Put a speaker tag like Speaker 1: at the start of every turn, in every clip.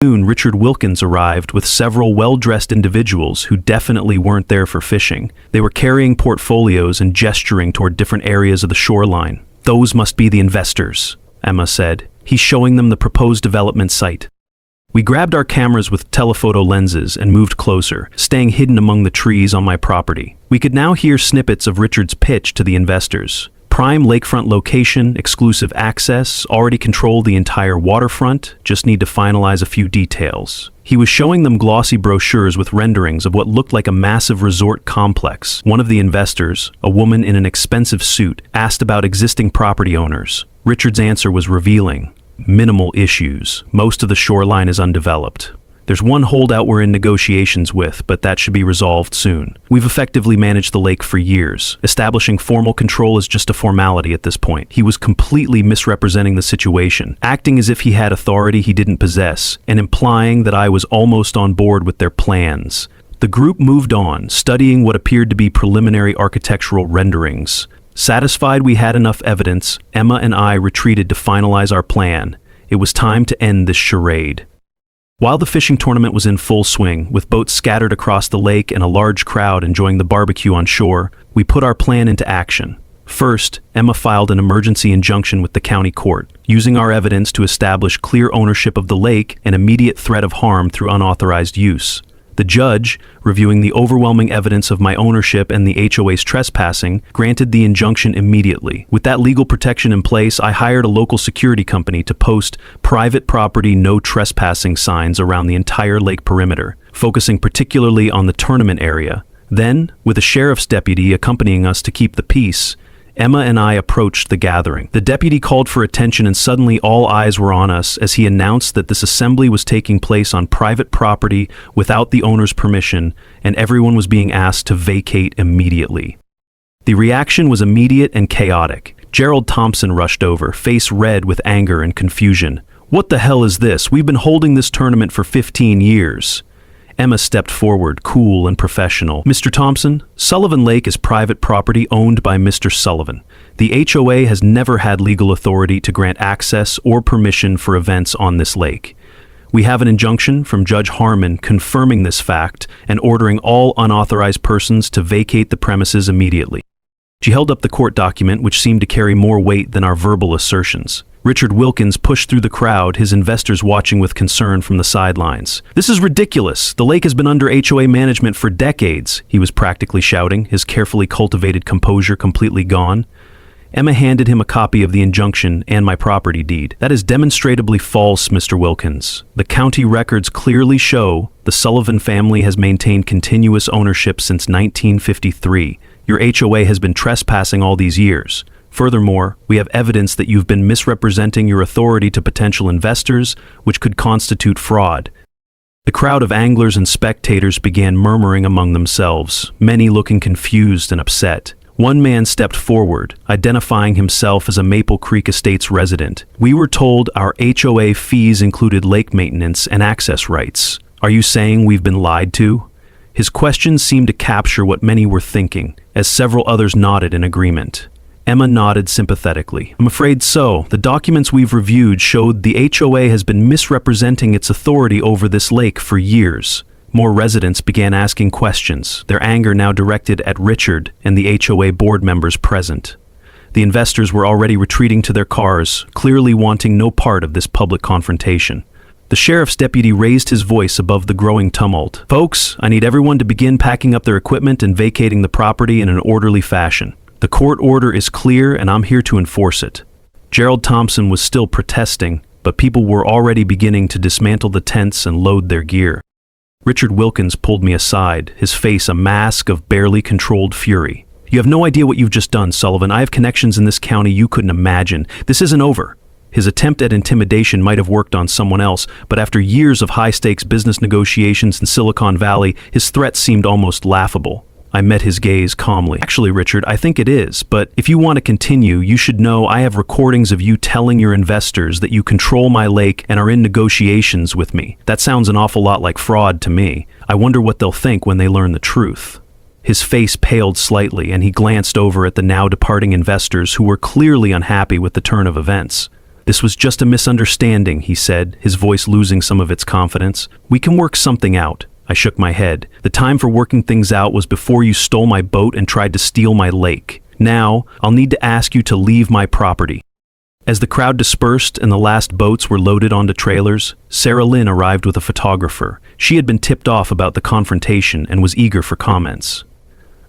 Speaker 1: Soon, Richard Wilkins arrived with several well-dressed individuals who definitely weren't there for fishing. They were carrying portfolios and gesturing toward different areas of the shoreline. "Those must be the investors," Emma said. "He's showing them the proposed development site." We grabbed our cameras with telephoto lenses and moved closer, staying hidden among the trees on my property. We could now hear snippets of Richard's pitch to the investors. Prime lakefront location, exclusive access, already control the entire waterfront, just need to finalize a few details. He was showing them glossy brochures with renderings of what looked like a massive resort complex. One of the investors, a woman in an expensive suit, asked about existing property owners. Richard's answer was revealing. Minimal issues. Most of the shoreline is undeveloped. There's one holdout we're in negotiations with, but that should be resolved soon. We've effectively managed the lake for years. Establishing formal control is just a formality at this point. He was completely misrepresenting the situation, acting as if he had authority he didn't possess, and implying that I was almost on board with their plans. The group moved on, studying what appeared to be preliminary architectural renderings. Satisfied we had enough evidence, Emma and I retreated to finalize our plan. It was time to end this charade. While the fishing tournament was in full swing, with boats scattered across the lake and a large crowd enjoying the barbecue on shore, we put our plan into action. First, Emma filed an emergency injunction with the county court, using our evidence to establish clear ownership of the lake and immediate threat of harm through unauthorized use. The judge, reviewing the overwhelming evidence of my ownership and the HOA's trespassing, granted the injunction immediately. With that legal protection in place, I hired a local security company to post private property no trespassing signs around the entire lake perimeter, focusing particularly on the tournament area. Then, with a sheriff's deputy accompanying us to keep the peace, Emma and I approached the gathering. The deputy called for attention and suddenly all eyes were on us as he announced that this assembly was taking place on private property without the owner's permission, and everyone was being asked to vacate immediately. The reaction was immediate and chaotic. Gerald Thompson rushed over, face red with anger and confusion. "What the hell is this? We've been holding this tournament for 15 years. Emma stepped forward, cool and professional. "Mr. Thompson, Sullivan Lake is private property owned by Mr. Sullivan. The HOA has never had legal authority to grant access or permission for events on this lake. We have an injunction from Judge Harmon confirming this fact and ordering all unauthorized persons to vacate the premises immediately." She held up the court document, which seemed to carry more weight than our verbal assertions. Richard Wilkins pushed through the crowd, his investors watching with concern from the sidelines. "This is ridiculous. The lake has been under HOA management for decades," he was practically shouting, his carefully cultivated composure completely gone. Emma handed him a copy of the injunction and my property deed. "That is demonstrably false, Mr. Wilkins. The county records clearly show the Sullivan family has maintained continuous ownership since 1953. Your HOA has been trespassing all these years. Furthermore, we have evidence that you've been misrepresenting your authority to potential investors, which could constitute fraud." The crowd of anglers and spectators began murmuring among themselves, many looking confused and upset. One man stepped forward, identifying himself as a Maple Creek Estates resident. "We were told our HOA fees included lake maintenance and access rights. Are you saying we've been lied to?" His questions seemed to capture what many were thinking, as several others nodded in agreement. Emma nodded sympathetically. "I'm afraid so. The documents we've reviewed showed the HOA has been misrepresenting its authority over this lake for years." More residents began asking questions, their anger now directed at Richard and the HOA board members present. The investors were already retreating to their cars, clearly wanting no part of this public confrontation. The sheriff's deputy raised his voice above the growing tumult. "Folks, I need everyone to begin packing up their equipment and vacating the property in an orderly fashion. The court order is clear and I'm here to enforce it." Gerald Thompson was still protesting, but people were already beginning to dismantle the tents and load their gear. Richard Wilkins pulled me aside, his face a mask of barely controlled fury. "You have no idea what you've just done, Sullivan. I have connections in this county you couldn't imagine. This isn't over." His attempt at intimidation might have worked on someone else, but after years of high-stakes business negotiations in Silicon Valley, his threat seemed almost laughable. I met his gaze calmly. "Actually, Richard, I think it is, but if you want to continue, you should know I have recordings of you telling your investors that you control my lake and are in negotiations with me. That sounds an awful lot like fraud to me. I wonder what they'll think when they learn the truth." His face paled slightly, and he glanced over at the now departing investors who were clearly unhappy with the turn of events. "This was just a misunderstanding," he said, his voice losing some of its confidence. "We can work something out." I shook my head. "The time for working things out was before you stole my boat and tried to steal my lake. Now, I'll need to ask you to leave my property." As the crowd dispersed and the last boats were loaded onto trailers, Sarah Lynn arrived with a photographer. She had been tipped off about the confrontation and was eager for comments.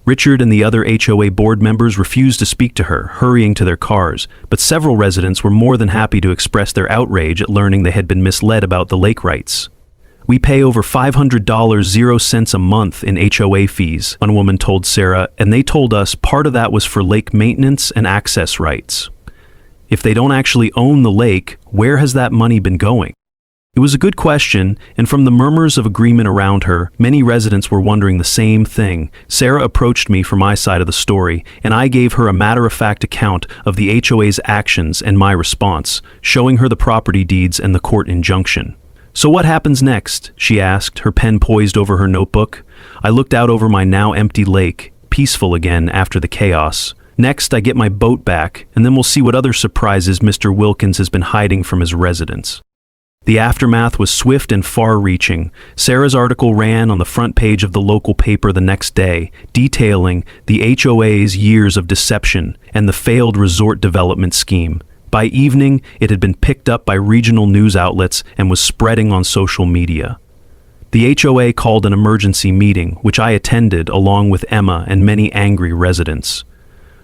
Speaker 1: Richard and the other HOA board members refused to speak to her, hurrying to their cars, but several residents were more than happy to express their outrage at learning they had been misled about the lake rights. "We pay over $500 0 cents a month in HOA fees," one woman told Sarah, "and they told us part of that was for lake maintenance and access rights. If they don't actually own the lake, where has that money been going?" It was a good question, and from the murmurs of agreement around her, many residents were wondering the same thing. Sarah approached me for my side of the story, and I gave her a matter-of-fact account of the HOA's actions and my response, showing her the property deeds and the court injunction. "So what happens next?" she asked, her pen poised over her notebook. I looked out over my now empty lake, peaceful again after the chaos. "Next, I get my boat back, and then we'll see what other surprises Mr. Wilkins has been hiding from his residents." The aftermath was swift and far-reaching. Sarah's article ran on the front page of the local paper the next day, detailing the HOA's years of deception and the failed resort development scheme. By evening, it had been picked up by regional news outlets and was spreading on social media. The HOA called an emergency meeting, which I attended along with Emma and many angry residents.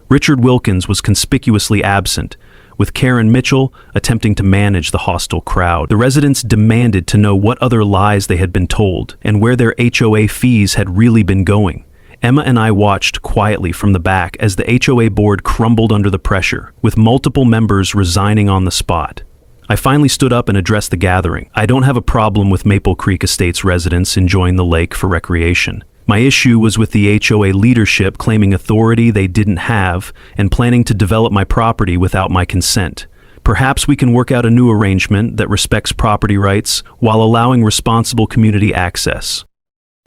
Speaker 1: Richard Wilkins was conspicuously absent, with Karen Mitchell attempting to manage the hostile crowd. The residents demanded to know what other lies they had been told and where their HOA fees had really been going. Emma and I watched quietly from the back as the HOA board crumbled under the pressure, with multiple members resigning on the spot. I finally stood up and addressed the gathering. "I don't have a problem with Maple Creek Estates residents enjoying the lake for recreation. My issue was with the HOA leadership claiming authority they didn't have and planning to develop my property without my consent. Perhaps we can work out a new arrangement that respects property rights while allowing responsible community access."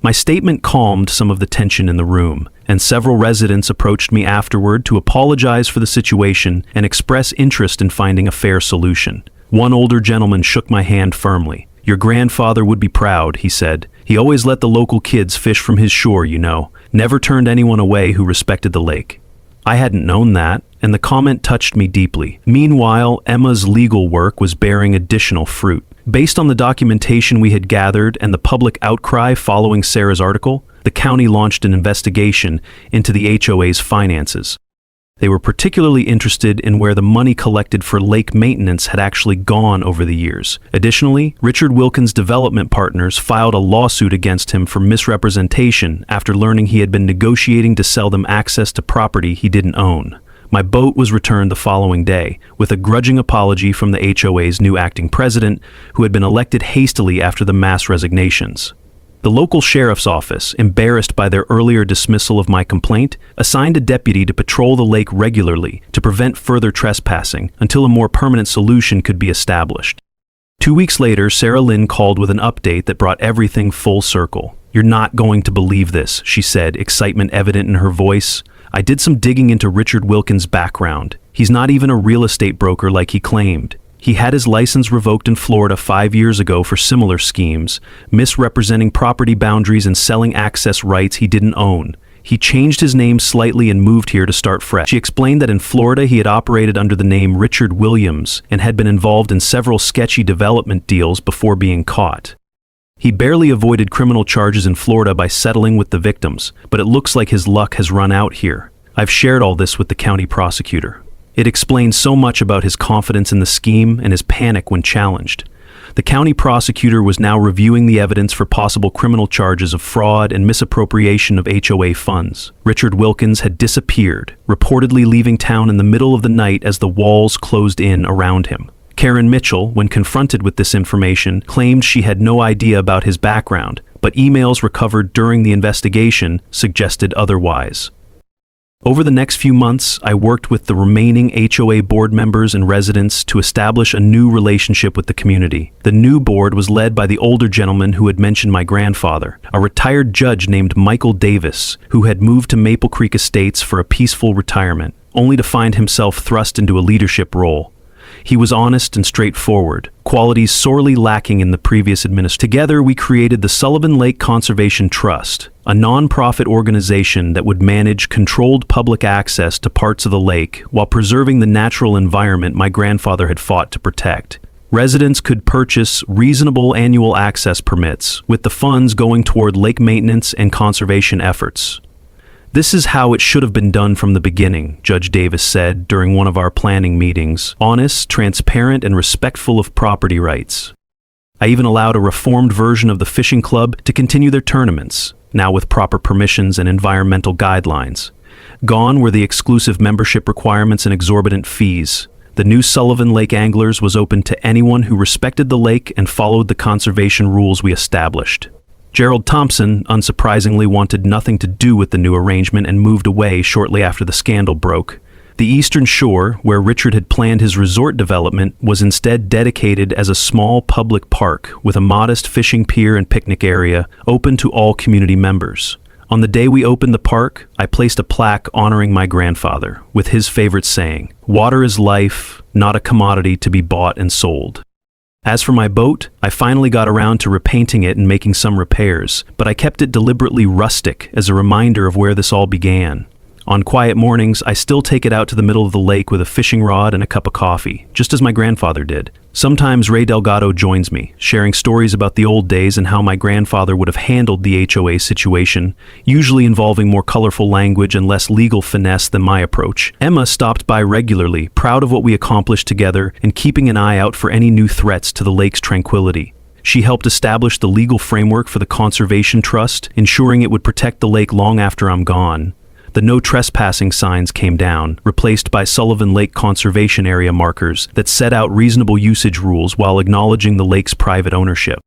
Speaker 1: My statement calmed some of the tension in the room, and several residents approached me afterward to apologize for the situation and express interest in finding a fair solution. One older gentleman shook my hand firmly. "Your grandfather would be proud," he said. "He always let the local kids fish from his shore, you know. Never turned anyone away who respected the lake." I hadn't known that, and the comment touched me deeply. Meanwhile, Emma's legal work was bearing additional fruit. Based on the documentation we had gathered and the public outcry following Sarah's article, the county launched an investigation into the HOA's finances. They were particularly interested in where the money collected for lake maintenance had actually gone over the years. Additionally, Richard Wilkins' development partners filed a lawsuit against him for misrepresentation after learning he had been negotiating to sell them access to property he didn't own. My boat was returned the following day, with a grudging apology from the HOA's new acting president, who had been elected hastily after the mass resignations. The local sheriff's office, embarrassed by their earlier dismissal of my complaint, assigned a deputy to patrol the lake regularly to prevent further trespassing until a more permanent solution could be established. 2 weeks later, Sarah Lynn called with an update that brought everything full circle. "You're not going to believe this," she said, excitement evident in her voice. "I did some digging into Richard Wilkins' background. He's not even a real estate broker like he claimed. He had his license revoked in Florida 5 years ago for similar schemes, misrepresenting property boundaries and selling access rights he didn't own. He changed his name slightly and moved here to start fresh." She explained that in Florida he had operated under the name Richard Williams and had been involved in several sketchy development deals before being caught. He barely avoided criminal charges in Florida by settling with the victims, but it looks like his luck has run out here. I've shared all this with the county prosecutor. It explains so much about his confidence in the scheme and his panic when challenged. The county prosecutor was now reviewing the evidence for possible criminal charges of fraud and misappropriation of HOA funds. Richard Wilkins had disappeared, reportedly leaving town in the middle of the night as the walls closed in around him. Karen Mitchell, when confronted with this information, claimed she had no idea about his background, but emails recovered during the investigation suggested otherwise. Over the next few months, I worked with the remaining HOA board members and residents to establish a new relationship with the community. The new board was led by the older gentleman who had mentioned my grandfather, a retired judge named Michael Davis, who had moved to Maple Creek Estates for a peaceful retirement, only to find himself thrust into a leadership role. He was honest and straightforward, qualities sorely lacking in the previous administration. Together, we created the Sullivan Lake Conservation Trust, a non-profit organization that would manage controlled public access to parts of the lake while preserving the natural environment my grandfather had fought to protect. Residents could purchase reasonable annual access permits, with the funds going toward lake maintenance and conservation efforts. "This is how it should have been done from the beginning," Judge Davis said during one of our planning meetings. "Honest, transparent, and respectful of property rights." I even allowed a reformed version of the fishing club to continue their tournaments, now with proper permissions and environmental guidelines. Gone were the exclusive membership requirements and exorbitant fees. The new Sullivan Lake Anglers was open to anyone who respected the lake and followed the conservation rules we established. Gerald Thompson, unsurprisingly, wanted nothing to do with the new arrangement and moved away shortly after the scandal broke. The eastern shore, where Richard had planned his resort development, was instead dedicated as a small public park with a modest fishing pier and picnic area open to all community members. On the day we opened the park, I placed a plaque honoring my grandfather, with his favorite saying, "Water is life, not a commodity to be bought and sold." As for my boat, I finally got around to repainting it and making some repairs, but I kept it deliberately rustic as a reminder of where this all began. On quiet mornings, I still take it out to the middle of the lake with a fishing rod and a cup of coffee, just as my grandfather did. Sometimes Ray Delgado joins me, sharing stories about the old days and how my grandfather would have handled the HOA situation, usually involving more colorful language and less legal finesse than my approach. Emma stopped by regularly, proud of what we accomplished together and keeping an eye out for any new threats to the lake's tranquility. She helped establish the legal framework for the Conservation Trust, ensuring it would protect the lake long after I'm gone. The no trespassing signs came down, replaced by Sullivan Lake Conservation Area markers that set out reasonable usage rules while acknowledging the lake's private ownership.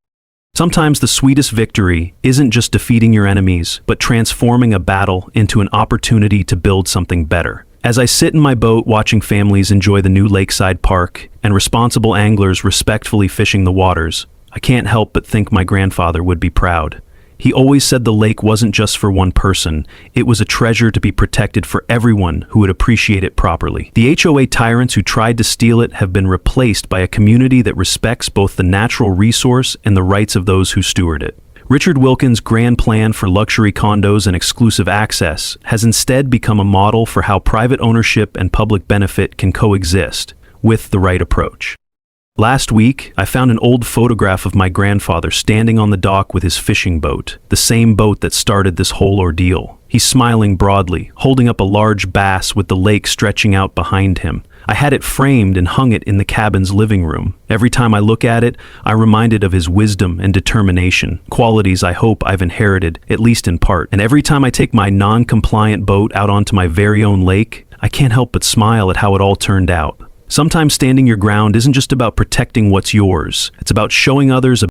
Speaker 1: Sometimes the sweetest victory isn't just defeating your enemies, but transforming a battle into an opportunity to build something better. As I sit in my boat watching families enjoy the new lakeside park and responsible anglers respectfully fishing the waters, I can't help but think my grandfather would be proud. He always said the lake wasn't just for one person, it was a treasure to be protected for everyone who would appreciate it properly. The HOA tyrants who tried to steal it have been replaced by a community that respects both the natural resource and the rights of those who steward it. Richard Wilkins' grand plan for luxury condos and exclusive access has instead become a model for how private ownership and public benefit can coexist, with the right approach. Last week, I found an old photograph of my grandfather standing on the dock with his fishing boat, the same boat that started this whole ordeal. He's smiling broadly, holding up a large bass with the lake stretching out behind him. I had it framed and hung it in the cabin's living room. Every time I look at it, I'm reminded of his wisdom and determination, qualities I hope I've inherited, at least in part. And every time I take my non-compliant boat out onto my very own lake, I can't help but smile at how it all turned out. Sometimes standing your ground isn't just about protecting what's yours. It's about showing others a